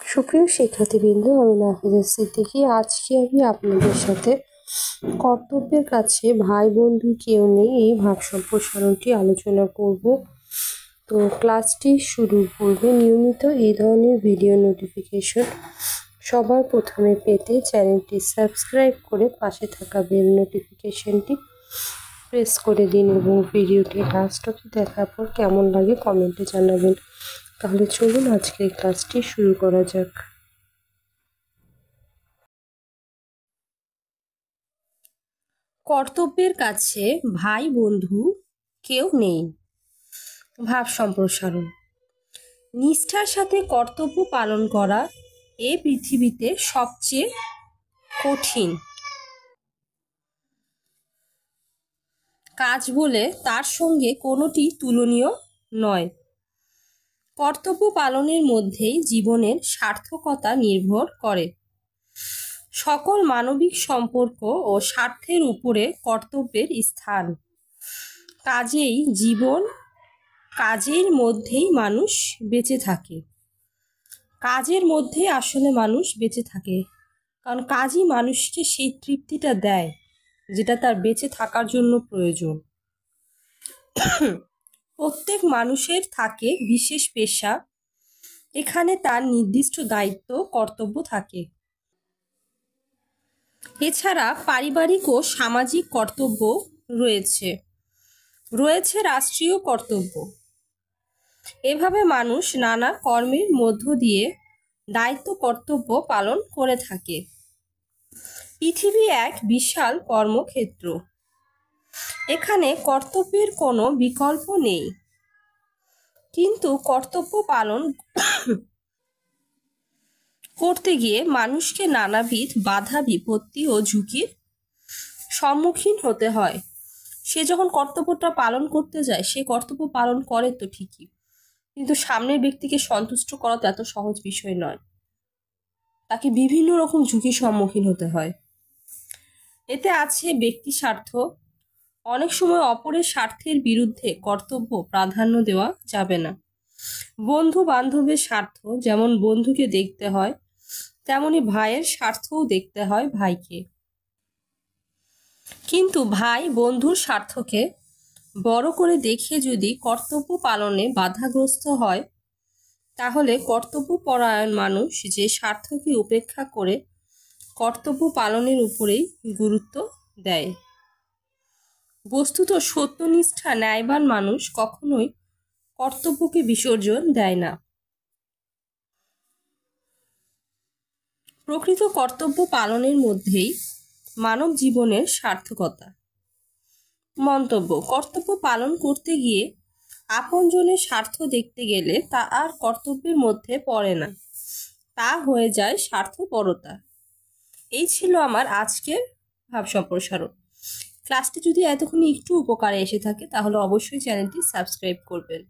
সুপ্রিয় শিক্ষার্থীবৃন্দ, আমি নাফিজা সিদ্দিকী। আজকে আমি আপনাদের সাথে কর্তব্যের কাছে ভাই বন্ধু কেউ নেই এই ভাব সম্প্রসারণটি আলোচনা করব। তো ক্লাসটি শুরুর পূর্বে নিয়মিত এই ধরনের ভিডিও নোটিফিকেশন সবার প্রথমে পেতে চ্যানেলটি সাবস্ক্রাইব করে পাশে থাকা বেল নোটিফিকেশনটি প্রেস করে দিন এবং ভিডিওটি লাস্ট অবধি দেখার পর কেমন লাগে কমেন্টে জানাবেন। তাহলে চলুন আজকের ক্লাসটি শুরু করা যাক। কর্তব্যের কাছে ভাই বন্ধু কেউ নেই। ভাব সম্প্রসারণ। নিষ্ঠার সাথে কর্তব্য পালন করা এ পৃথিবীতে সবচেয়ে কঠিন কাজ বলে তার সঙ্গে কোনোটি তুলনীয় নয়। কর্তব্য পালনের মধ্যেই জীবনের সার্থকতা নির্ভর করে। সকল মানবিক সম্পর্ক ও স্বার্থের উপরে কর্তব্যের স্থান। কাজের মধ্যেই মানুষ বেঁচে থাকে। কাজের মধ্যে আসলে মানুষ বেঁচে থাকে, কারণ কাজই মানুষকে সেই তৃপ্তিটা দেয় যেটা তার বেঁচে থাকার জন্য প্রয়োজন। প্রত্যেক মানুষের থাকে বিশেষ পেশা, এখানে তার নির্দিষ্ট দায়িত্ব কর্তব্য থাকে। এছাড়া পারিবারিক ও সামাজিক কর্তব্য রয়েছে রাষ্ট্রীয় কর্তব্য। এভাবে মানুষ নানা কর্মের মধ্য দিয়ে দায়িত্ব কর্তব্য পালন করে থাকে। পৃথিবী এক বিশাল কর্মক্ষেত্র। এখানে কর্তব্যের কোনো বিকল্প নেই, কিন্তু কর্তব্য পালন করতে গিয়ে মানুষকে নানাবিধ বাধা বিপত্তি ও ঝুঁকির সম্মুখীন হতে হয়। সে যখন কর্তব্যটা পালন করতে যায়, সে কর্তব্য পালন করে তো ঠিকই, কিন্তু সামনের ব্যক্তিকে সন্তুষ্ট করা তো এত সহজ বিষয় নয়। তাকে বিভিন্ন রকম ঝুঁকির সম্মুখীন হতে হয়। এতে আছে ব্যক্তি স্বার্থ। অনেক সময় অপরের স্বার্থের বিরুদ্ধে কর্তব্য প্রাধান্য দেওয়া যাবে না। বন্ধু বান্ধবের স্বার্থ যেমন বন্ধুকে দেখতে হয়, তেমনি ভাইয়ের স্বার্থও দেখতে হয় ভাইকে। কিন্তু ভাই বন্ধুর স্বার্থকে বড় করে দেখে যদি কর্তব্য পালনে বাধাগ্রস্ত হয়, তাহলে কর্তব্যপরায়ণ মানুষ যে স্বার্থকে উপেক্ষা করে কর্তব্য পালনের উপরেই গুরুত্ব দেয়। বস্তুত সত্যনিষ্ঠা ন্যায়বান মানুষ কখনোই কর্তব্যকে বিসর্জন দেয় না। প্রকৃত কর্তব্য পালনের মধ্যেই মানব জীবনের সার্থকতা। মন্তব্য: কর্তব্য পালন করতে গিয়ে আপনজনের স্বার্থ দেখতে গেলে তা আর কর্তব্যের মধ্যে পড়ে না, তা হয়ে যায় স্বার্থপরতা। এই ছিল আমার আজকের ভাব সম্প্রসারণ। ক্লাসটি যদি এতক্ষণ একটু উপকারে এসে থাকে তাহলে অবশ্যই চ্যানেলটি সাবস্ক্রাইব করবেন।